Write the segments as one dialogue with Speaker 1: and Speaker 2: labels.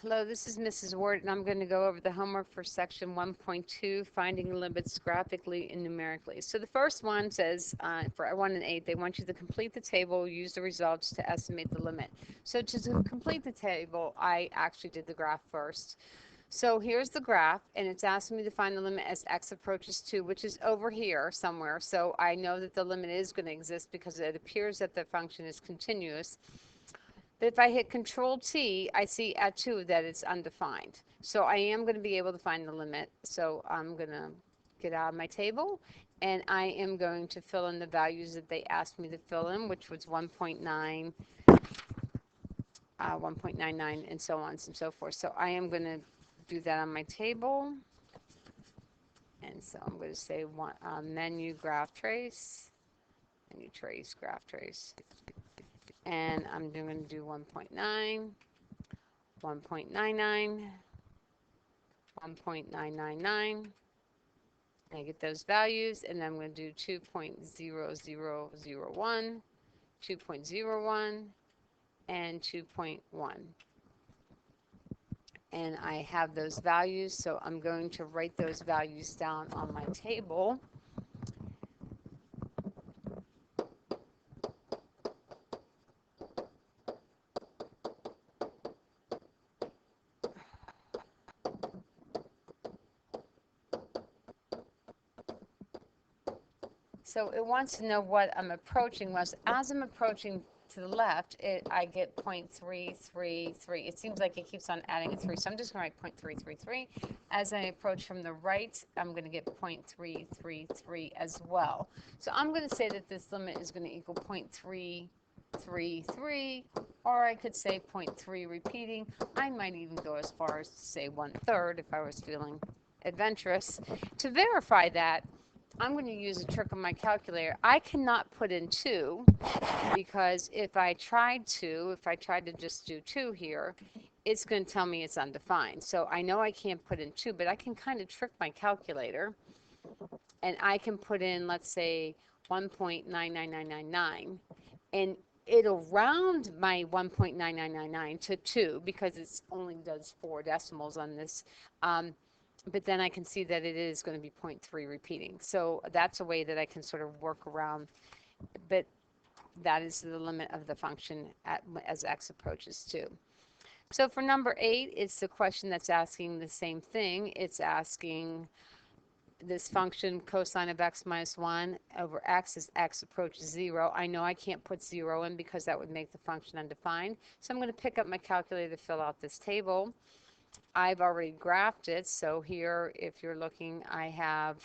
Speaker 1: Hello, this is Mrs. Ward, and I'm going to go over the homework for section 1.2, finding limits graphically and numerically. So the first one says, for 1 and 8, they want you to complete the table, use the results to estimate the limit. So to complete the table, I actually did the graph first. So here's the graph, and it's asking me to find the limit as x approaches 2, which is over here somewhere. So I know that the limit is going to exist because it appears that the function is continuous. But if I hit Control T, I see at 2 that it's undefined. So I am going to be able to find the limit. So I'm going to get out of my table, and I am going to fill in the values that they asked me to fill in, which was 1.9, 1.99, and so on and so forth. So I am going to do that on my table. And so I'm going to say menu graph trace, menu trace, graph trace. And I'm going to do 1.9, 1.99, 1.999. I get those values, and then I'm going to do 2.0001, 2.01, and 2.1. And I have those values, so I'm going to write those values down on my table. So it wants to know what I'm approaching was. As I'm approaching to the left, I get 0.333. It seems like it keeps on adding a 3, so I'm just going to write 0.333. As I approach from the right, I'm going to get 0.333 as well. So I'm going to say that this limit is going to equal 0.333, or I could say 0.3 repeating. I might even go as far as to say 1/3 if I was feeling adventurous. To verify that, I'm going to use a trick on my calculator. I cannot put in 2 because if I tried to just do 2 here, it's going to tell me it's undefined. So I know I can't put in 2, but I can kind of trick my calculator, and I can put in, let's say, 1.99999, and it'll round my 1.9999 to 2 because it only does 4 decimals on this. But then I can see that it is going to be 0.3 repeating. So that's a way that I can sort of work around, but that is the limit of the function as x approaches 2. So for number 8, it's the question that's asking the same thing. It's asking this function cosine of x minus 1 over x as x approaches 0. I know I can't put 0 in because that would make the function undefined. So I'm going to pick up my calculator to fill out this table. I've already graphed it, so here, if you're looking, I have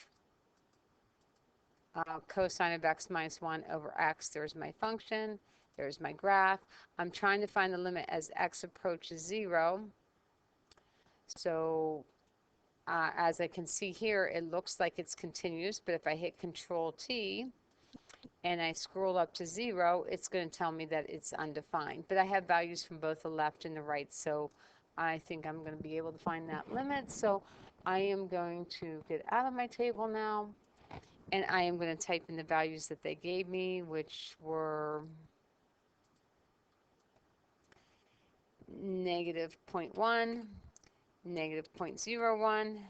Speaker 1: cosine of x minus 1 over x. There's my function. There's my graph. I'm trying to find the limit as x approaches 0. So as I can see here, it looks like it's continuous, but if I hit Control T and I scroll up to 0, it's going to tell me that it's undefined. But I have values from both the left and the right, so I think I'm going to be able to find that limit. So I am going to get out of my table now, and I am going to type in the values that they gave me, which were negative 0.1, negative 0.01,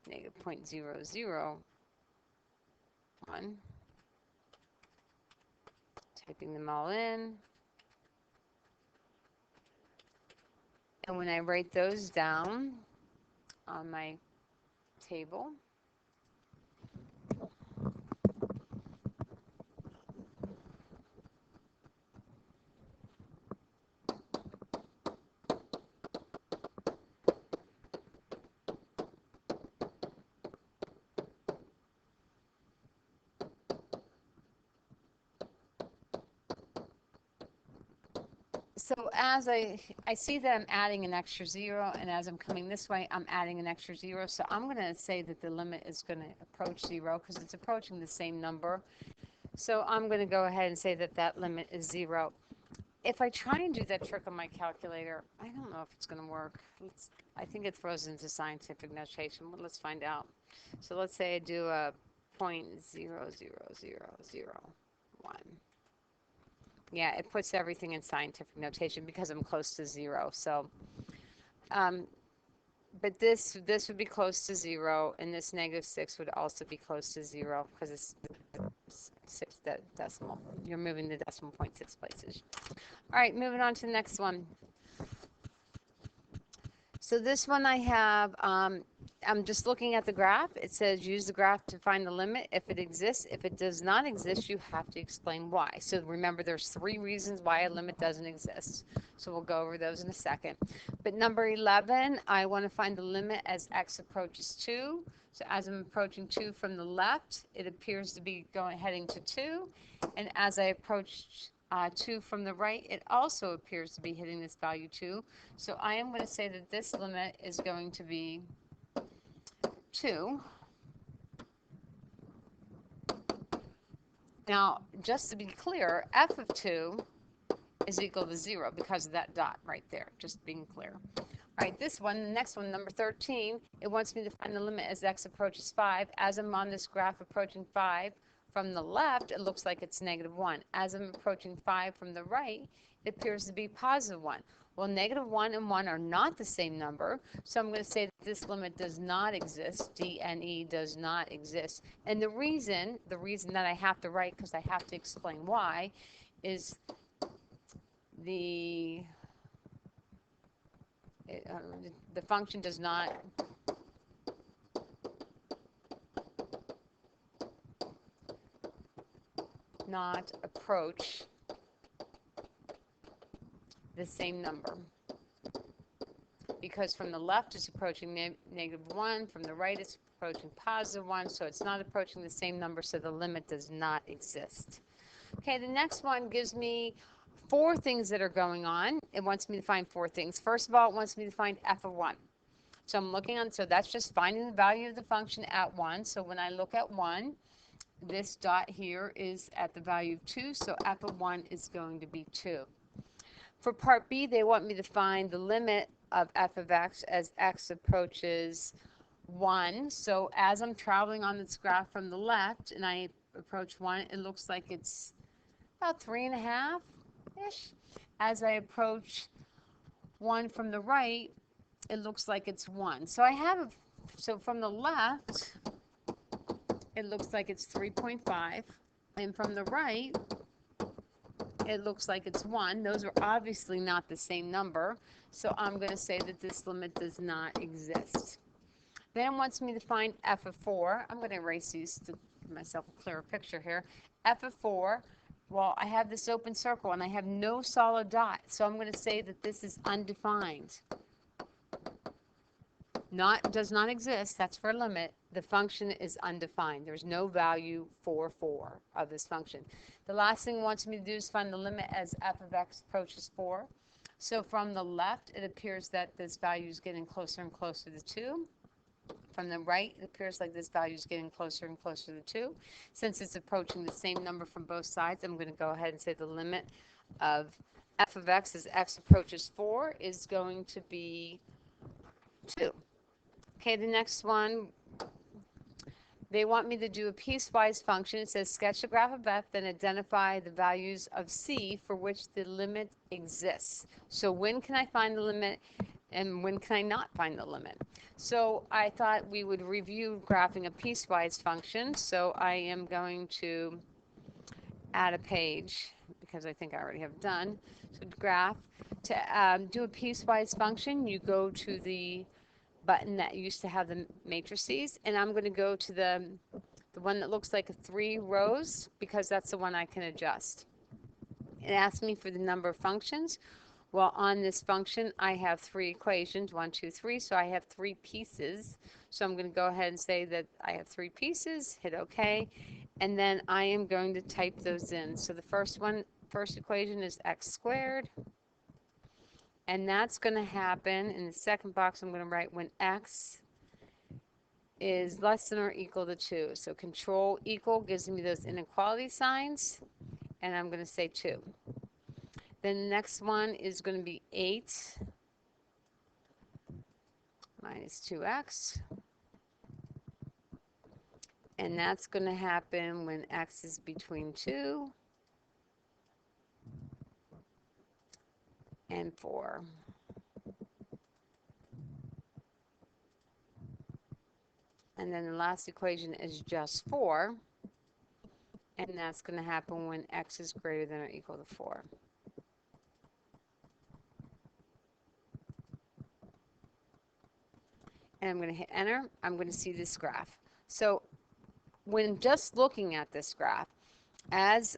Speaker 1: negative 0.001, typing them all in. And when I write those down on my table, so as I see that I'm adding an extra 0, and as I'm coming this way, I'm adding an extra 0. So I'm going to say that the limit is going to approach 0 because it's approaching the same number. So I'm going to go ahead and say that that limit is 0. If I try and do that trick on my calculator, I don't know if it's going to work. I think it throws into scientific notation. Well, let's find out. So let's say I do a 0.00001. Yeah, it puts everything in scientific notation because I'm close to 0. So, but this would be close to 0, and this -6 would also be close to 0 because it's 6 decimal. You're moving the decimal point 6 places. All right, moving on to the next one. So this one I have, I'm just looking at the graph. It says use the graph to find the limit if it exists. If it does not exist, you have to explain why. So remember, there's 3 reasons why a limit doesn't exist. So we'll go over those in a second. But number 11, I want to find the limit as x approaches 2. So as I'm approaching 2 from the left, it appears to be heading to 2. And as I approach 2 from the right, it also appears to be hitting this value 2. So I am going to say that this limit is going to be 2. Now, just to be clear, f of 2 is equal to 0 because of that dot right there, just being clear. All right, this one, the next one, number 13, it wants me to find the limit as x approaches 5. As I'm on this graph approaching 5, from the left, it looks like it's -1. As I'm approaching 5 from the right, it appears to be +1. Well, -1 and 1 are not the same number, so I'm going to say that this limit does not exist. DNE does not exist. And the reason that I have to write, because I have to explain why, is the function does not approach the same number, because from the left it's approaching -1, from the right it's approaching +1, so it's not approaching the same number, so the limit does not exist. Okay, the next one gives me 4 things that are going on. It wants me to find 4 things. First of all, it wants me to find f of 1. So I'm looking on, so that's just finding the value of the function at 1. So when I look at 1, this dot here is at the value of 2, so f of 1 is going to be 2. For part B, they want me to find the limit of f of x as x approaches 1. So as I'm traveling on this graph from the left and I approach 1, it looks like it's about 3.5-ish. As I approach 1 from the right, it looks like it's 1. So from the left, it looks like it's 3.5, and from the right, it looks like it's 1. Those are obviously not the same number, so I'm going to say that this limit does not exist. Then it wants me to find f of 4. I'm going to erase these to give myself a clearer picture here. F of 4, well, I have this open circle and I have no solid dot, so I'm going to say that this is undefined. Does not exist, that's for a limit. The function is undefined. There's no value for 4 of this function. The last thing it wants me to do is find the limit as f of x approaches 4. So from the left, it appears that this value is getting closer and closer to 2. From the right, it appears like this value is getting closer and closer to 2. Since it's approaching the same number from both sides, I'm going to go ahead and say the limit of f of x as x approaches 4 is going to be 2. Okay, the next one, they want me to do a piecewise function. It says sketch the graph of f, then identify the values of c for which the limit exists. So when can I find the limit and when can I not find the limit? So I thought we would review graphing a piecewise function. So I am going to add a page because I think I already have done. So graph, to do a piecewise function, you go to the button that used to have the matrices, and I'm going to go to the one that looks like 3 rows because that's the one I can adjust. It asks me for the number of functions. Well, on this function I have 3 equations, 1, 2, 3, so I have 3 pieces. So I'm going to go ahead and say that I have 3 pieces, hit OK, and then I am going to type those in. So the first equation is x squared. And that's going to happen in the second box. I'm going to write when x is less than or equal to 2. So control equal gives me those inequality signs, and I'm going to say 2. Then the next one is going to be 8 minus 2x. And that's going to happen when x is between 2 and 4. And then the last equation is just 4. And that's going to happen when x is greater than or equal to 4. And I'm going to hit enter. I'm going to see this graph. So when just looking at this graph, as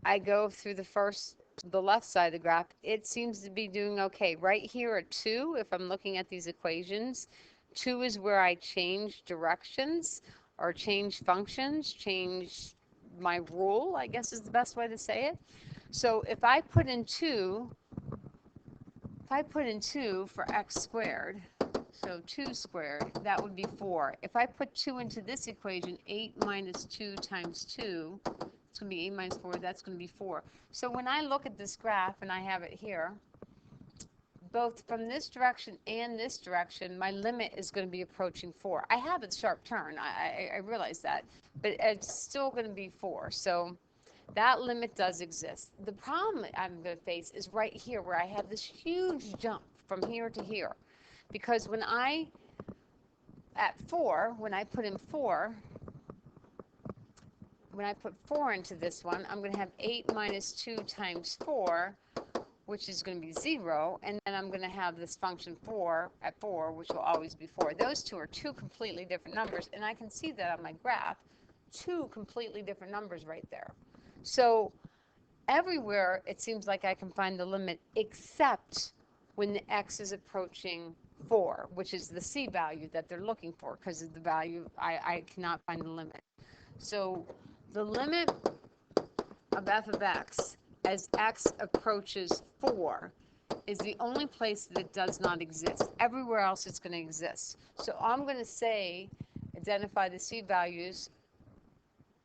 Speaker 1: I go through the left side of the graph, it seems to be doing okay. Right here at 2, if I'm looking at these equations, 2 is where I change directions or change functions, change my rule, I guess is the best way to say it. So if I put in 2 for x squared, so 2 squared, that would be 4. If I put 2 into this equation, 8 minus 2 times 2, it's going to be 8 minus 4, that's going to be 4. So when I look at this graph, and I have it here, both from this direction and this direction, my limit is going to be approaching 4. I have a sharp turn, I realize that, but it's still going to be 4. So that limit does exist. The problem I'm going to face is right here where I have this huge jump from here to here. Because when I put in 4, when I put 4 into this one, I'm going to have 8 minus 2 times 4, which is going to be 0, and then I'm going to have this function 4 at 4, which will always be 4. Those two are two completely different numbers, and I can see that on my graph, two completely different numbers right there. So everywhere it seems like I can find the limit except when the x is approaching 4, which is the c value that they're looking for, because of the value I cannot find the limit. So the limit of f of x as x approaches 4 is the only place that it does not exist. Everywhere else it's going to exist. So I'm going to say, identify the c values.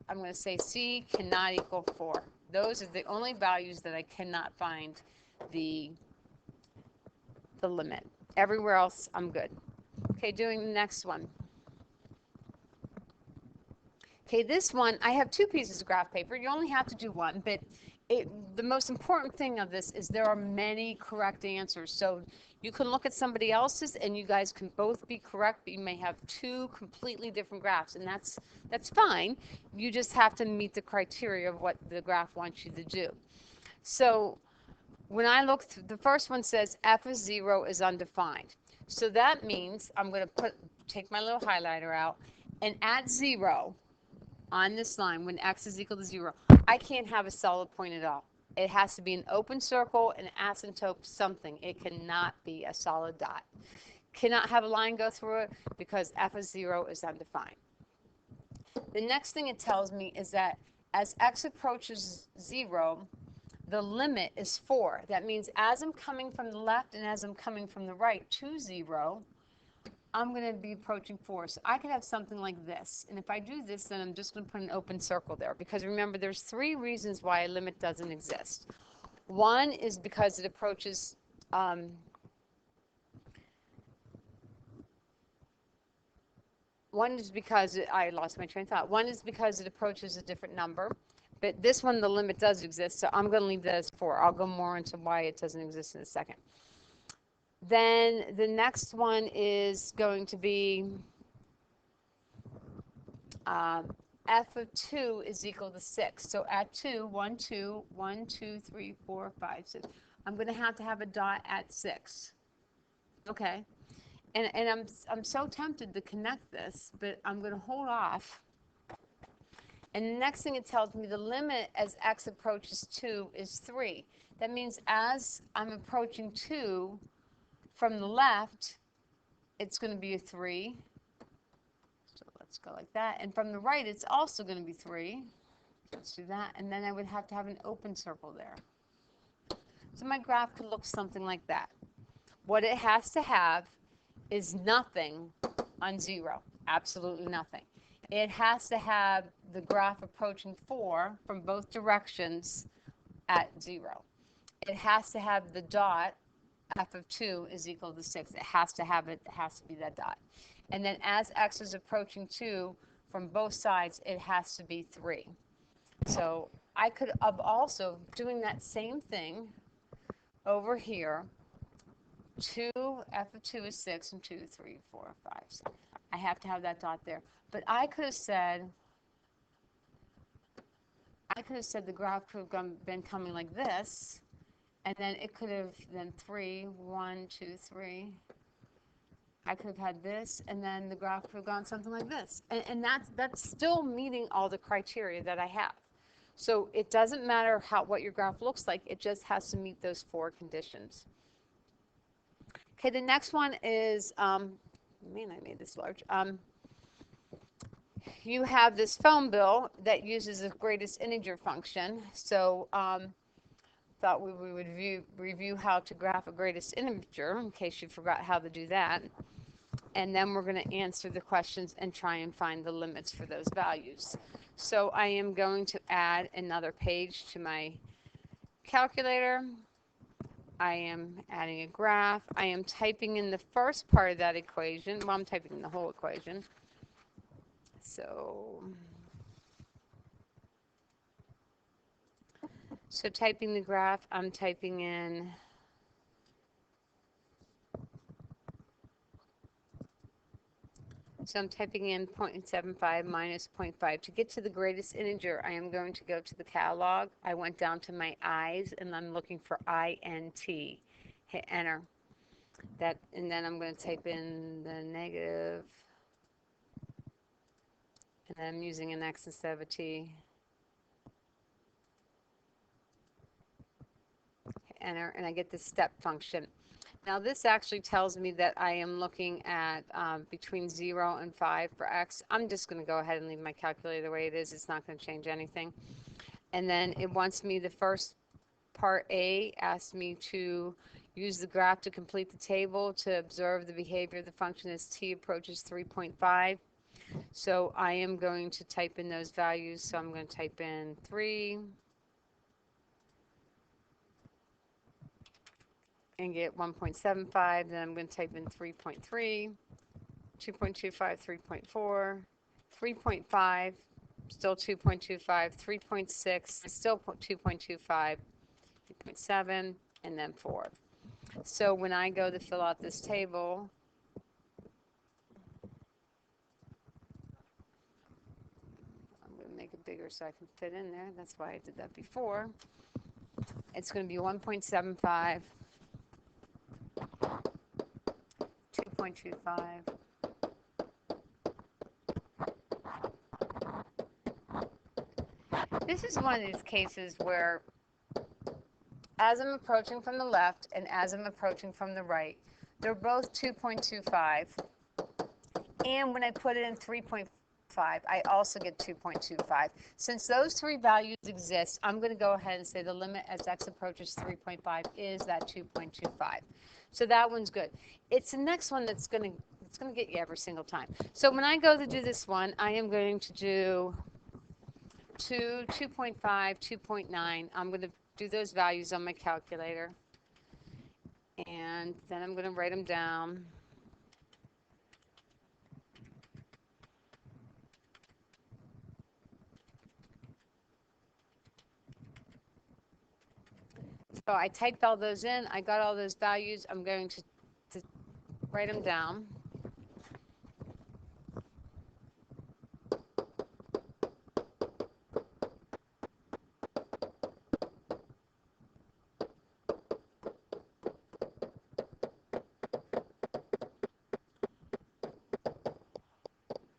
Speaker 1: I'm going to say c cannot equal 4. Those are the only values that I cannot find the limit. Everywhere else, I'm good. Okay, doing the next one. Okay, this one, I have 2 pieces of graph paper. You only have to do one, but the most important thing of this is there are many correct answers. So you can look at somebody else's and you guys can both be correct, but you may have 2 completely different graphs, and that's fine. You just have to meet the criteria of what the graph wants you to do. So when I look through, the first one says f of 0 is undefined. So that means I'm going to take my little highlighter out, and at 0 on this line, when x is equal to 0, I can't have a solid point at all. It has to be an open circle, an asymptote, something. It cannot be a solid dot. Cannot have a line go through it because f of 0 is undefined. The next thing it tells me is that as x approaches 0, the limit is 4. That means as I'm coming from the left and as I'm coming from the right to 0, I'm going to be approaching 4. So I could have something like this. And if I do this, then I'm just going to put an open circle there. Because remember, there's 3 reasons why a limit doesn't exist. One is because it approaches I lost my train of thought. One is because it approaches a different number. But this one, the limit does exist. So I'm going to leave that as 4. I'll go more into why it doesn't exist in a second. Then the next one is going to be f of 2 is equal to 6. So at 2, 1, 2, 1, 2, 3, 4, 5, 6. I'm going to have a dot at 6. Okay. And I'm so tempted to connect this, but I'm going to hold off. And the next thing it tells me, the limit as x approaches 2 is 3. That means as I'm approaching 2 from the left, it's going to be a 3. So let's go like that. And from the right, it's also going to be 3. Let's do that. And then I would have to have an open circle there. So my graph could look something like that. What it has to have is nothing on 0. Absolutely nothing. It has to have the graph approaching 4 from both directions at 0. It has to have the dot, f of 2 is equal to 6. It has to have it. It has to be that dot. And then as x is approaching 2 from both sides, it has to be 3. So I could have also, doing that same thing over here. 2, f of 2 is 6, and 2, 3, 4, 5, 6. I have to have that dot there. But I could have said the graph could have been coming like this, and then it could have been 3, 1, 2, 3. I could have had this, and then the graph could have gone something like this. And that's still meeting all the criteria that I have. So it doesn't matter what your graph looks like, it just has to meet those 4 conditions. Okay, the next one is, man, I made this large. You have this phone bill that uses the greatest integer function. So thought we would review how to graph a greatest integer in case you forgot how to do that. And then we're going to answer the questions and try and find the limits for those values. So I am going to add another page to my calculator. I am adding a graph. I am typing in the first part of that equation. Well, I'm typing in the whole equation. So typing the graph, I'm typing in So I'm typing in 0.75 minus 0.5. To get to the greatest integer, I am going to go to the catalog. I went down to my I's, and I'm looking for INT. Hit enter. And then I'm going to type in the negative, and then I'm using an X instead of a T. Hit enter, and I get the step function. Now this actually tells me that I am looking at between 0 and 5 for x. I'm just going to go ahead and leave my calculator the way it is. It's not going to change anything. And then it wants me, the first part A asks me to use the graph to complete the table to observe the behavior of the function as t approaches 3.5. So I am going to type in those values. So I'm going to type in 3. And get 1.75, then I'm going to type in 3.3, 2.25, 3.4, 3.5, still 2.25, 3.6, still 2.25, 3.7, and then 4. So when I go to fill out this table, I'm going to make it bigger so I can fit in there. That's why I did that before. It's going to be 1.75, 2.25, this is one of these cases where as I'm approaching from the left and as I'm approaching from the right, they're both 2.25. And when I put it in 3.5, I also get 2.25. Since those 3 values exist, I'm going to go ahead and say the limit as x approaches 3.5 is that 2.25. So that one's good. It's the next one that's going to get you every single time. So when I go to do this one, I am going to do 2, 2.5, 2.9. I'm going to do those values on my calculator. And then I'm going to write them down. So I typed all those in. I got all those values. I'm going to write them down.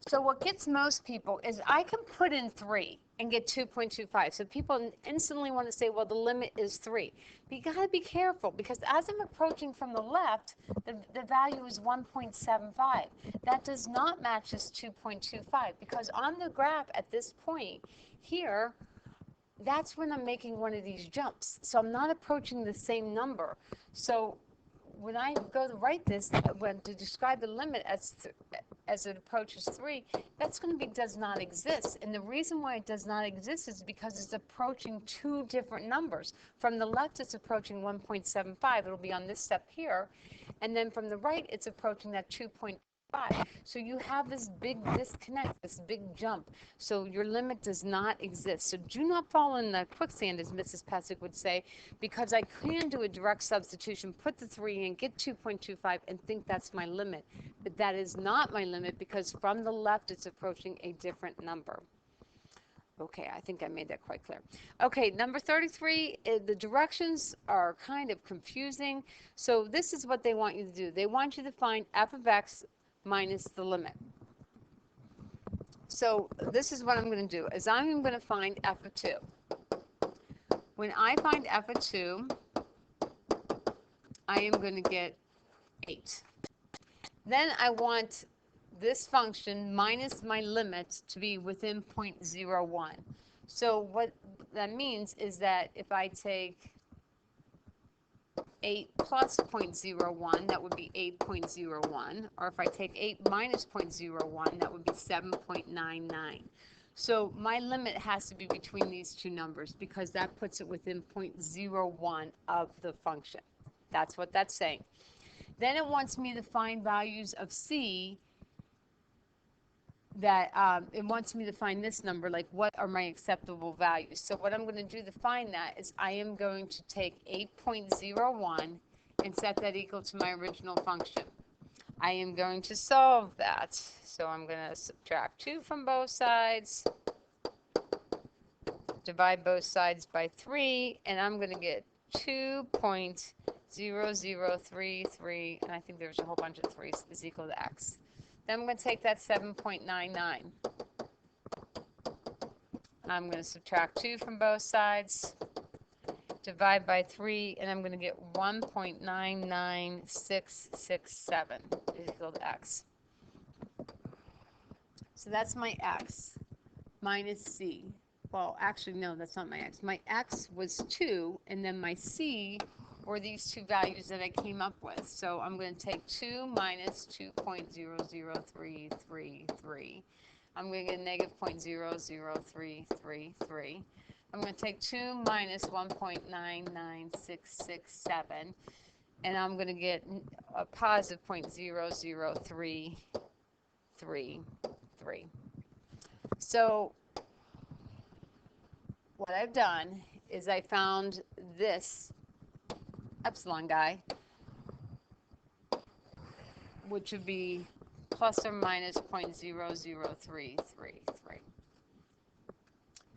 Speaker 1: So what gets most people is I can put in 3 and get 2.25. So people instantly want to say, well, the limit is 3. But you got to be careful because as I'm approaching from the left, the value is 1.75. That does not match this 2.25 because on the graph at this point here, that's when I'm making one of these jumps. So I'm not approaching the same number. So when I go to write this, to describe the limit as it approaches 3, that's going to be does not exist. And the reason why it does not exist is because it's approaching 2 different numbers. From the left, it's approaching 1.75. It'll be on this step here. And then from the right, it's approaching that 2.25. 5. So you have this big disconnect, this big jump. So your limit does not exist. So do not fall in the quicksand, as Mrs. Pesek would say, because I can do a direct substitution, put the 3 in, get 2.25, and think that's my limit. But that is not my limit because from the left it's approaching a different number. Okay, I think I made that quite clear. Okay, number 33, the directions are kind of confusing. So this is what they want you to do. They want you to find f of x minus the limit. So this is what I'm going to do, is I'm going to find f of 2. When I find f of 2, I am going to get 8. Then I want this function minus my limit to be within 0.01. So what that means is that if I take 8 plus 0.01, that would be 8.01. Or if I take 8 minus 0.01, that would be 7.99. So my limit has to be between these two numbers because that puts it within 0.01 of the function. That's what that's saying. Then it wants me to find values of c that it wants me to find this number, like what are my acceptable values. So what I'm going to do to find that is I am going to take 8.01 and set that equal to my original function. I am going to solve that. So I'm going to subtract 2 from both sides, divide both sides by 3, and I'm going to get 2.0033, and I think there's a whole bunch of 3's, is equal to x. Then I'm going to take that 7.99. I'm going to subtract 2 from both sides, divide by 3, and I'm going to get 1.99667 is equal to x. So that's my x minus c. Well, actually, no, that's not my x. My x was 2, and then my c were these two values that I came up with. So I'm going to take 2 minus 2.00333. I'm going to get negative 0.00333. I'm going to take 2 minus 1.99667, and I'm going to get a positive 0.00333. So what I've done is I found this epsilon guy, which would be plus or minus 0.00333.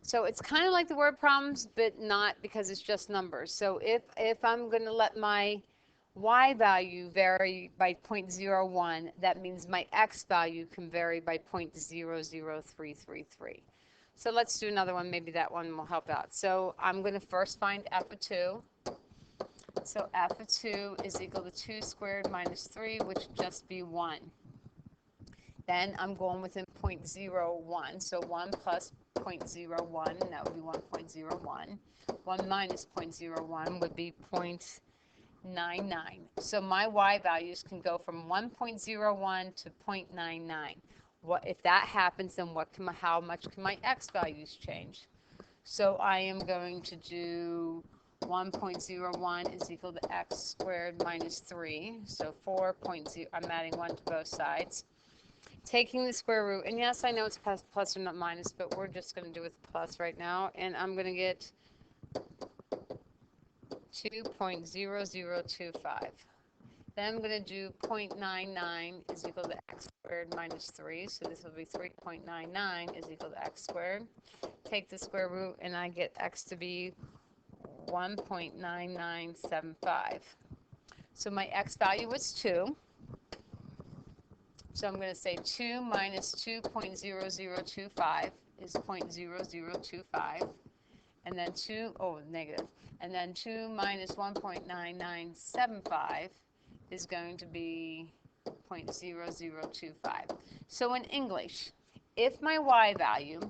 Speaker 1: So it's kind of like the word problems, but not, because it's just numbers. So if I'm going to let my y value vary by 0.01, that means my x value can vary by 0.00333. So let's do another one. Maybe that one will help out. So I'm going to first find f of 2. So f of 2 is equal to 2 squared minus 3, which would just be 1. Then I'm going within 0.01. So 1 plus 0.01, and that would be 1.01. 1 minus 0.01 would be 0.99. So my y values can go from 1.01 to 0.99. If that happens, then how much can my x values change? So I am going to do 1.01 is equal to x squared minus 3. So 4.0, I'm adding 1 to both sides. Taking the square root, and yes, I know it's plus or not minus, but we're just going to do it with plus right now. And I'm going to get 2.0025. Then I'm going to do 0.99 is equal to x squared minus 3. So this will be 3.99 is equal to x squared. Take the square root, and I get x to be 1.9975. So my x value was 2. So I'm going to say 2 minus 2.0025 is 0.0025. And then negative. And then 2 minus 1.9975 is going to be 0.0025. So in English, if my y value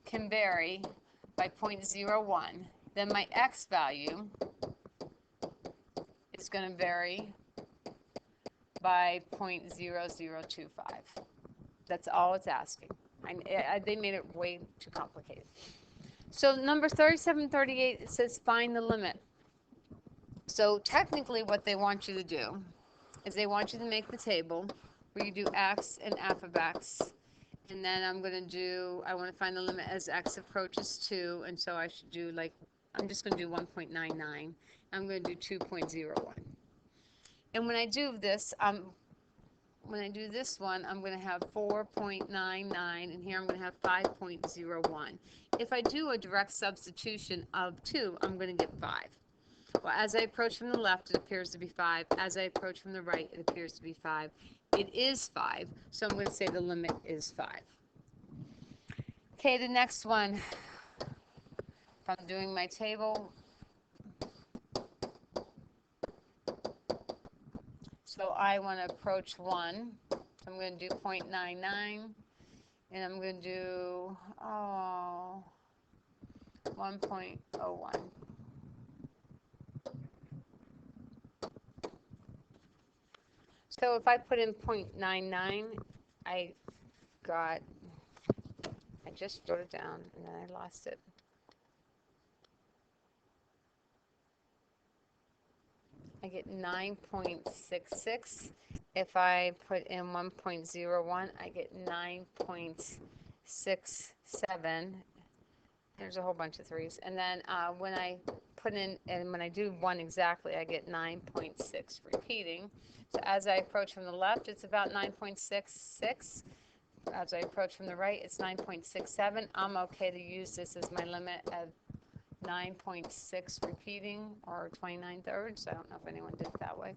Speaker 1: can vary by 0.01, then my x value is going to vary by 0.0025. That's all it's asking. They made it way too complicated. So number 3738, it says find the limit. So technically what they want you to do is they want you to make the table where you do x and f of x. And then I'm going to do, I want to find the limit as x approaches 2. And so I should do like, I'm just going to do 1.99. I'm going to do 2.01. And when I do this, when I do this one, I'm going to have 4.99, and here I'm going to have 5.01. If I do a direct substitution of 2, I'm going to get 5. Well, as I approach from the left, it appears to be 5. As I approach from the right, it appears to be 5. It is 5, so I'm going to say the limit is 5. Okay, the next one, if I'm doing my table, so I want to approach 1. So I'm going to do 0.99, and I'm going to do 1.01. So if I put in 0.99, I just wrote it down and then I lost it. I get 9.66. If I put in 1.01, I get 9.67. There's a whole bunch of 3s. And then when I put in, and when I do 1 exactly, I get 9.6 repeating. So as I approach from the left, it's about 9.66. As I approach from the right, it's 9.67. I'm okay to use this as my limit of 9.6 repeating, or 29 thirds. I don't know if anyone did it that way.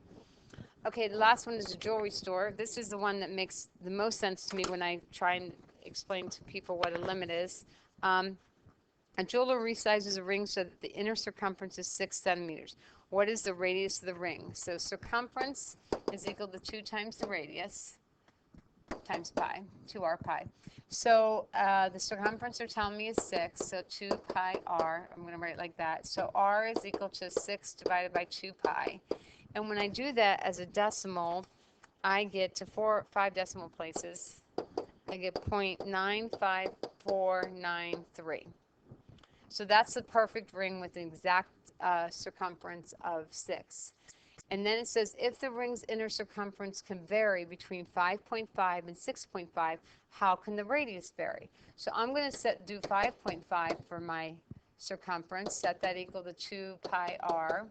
Speaker 1: Okay, the last one is a jewelry store. This is the one that makes the most sense to me when I try and explain to people what a limit is. A jeweler resizes a ring so that the inner circumference is 6 centimeters. What is the radius of the ring? So circumference is equal to 2 times the radius times pi, 2r pi. So the circumference they're telling me is 6, so 2 pi r. I'm going to write it like that. So r is equal to 6 divided by 2 pi. And when I do that as a decimal, I get to 5 decimal places. I get 0.95493. So that's the perfect ring with an exact circumference of 6. And then it says, if the ring's inner circumference can vary between 5.5 and 6.5, how can the radius vary? So I'm going to do 5.5 for my circumference, set that equal to 2 pi r.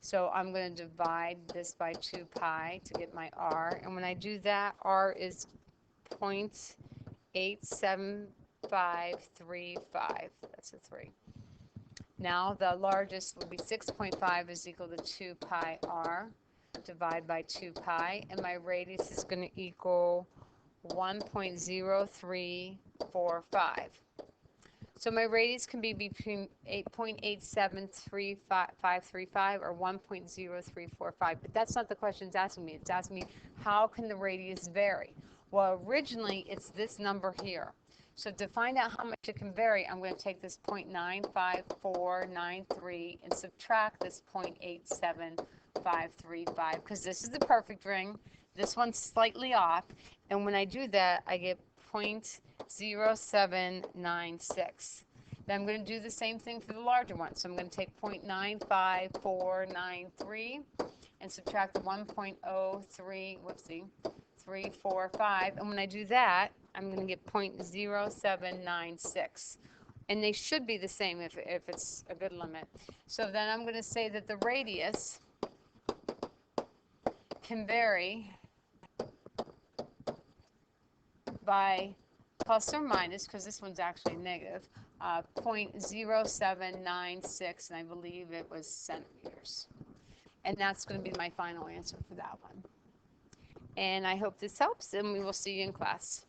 Speaker 1: So I'm going to divide this by 2 pi to get my r. And when I do that, r is 0.87535. That's a 3. Now the largest would be 6.5 is equal to 2 pi r, divide by 2 pi, and my radius is going to equal 1.0345. So my radius can be between 8.87335 or 1.0345, but that's not the question it's asking me. It's asking me, how can the radius vary? Well, originally it's this number here. So to find out how much it can vary, I'm going to take this 0.95493 and subtract this 0.87535, because this is the perfect ring. This one's slightly off. And when I do that, I get 0.0796. Then I'm going to do the same thing for the larger one. So I'm going to take 0.95493 and subtract the 345. And when I do that, I'm going to get 0.0796. And they should be the same if it's a good limit. So then I'm going to say that the radius can vary by plus or minus, because this one's actually negative, 0.0796, and I believe it was centimeters. And that's going to be my final answer for that one. And I hope this helps, and we will see you in class.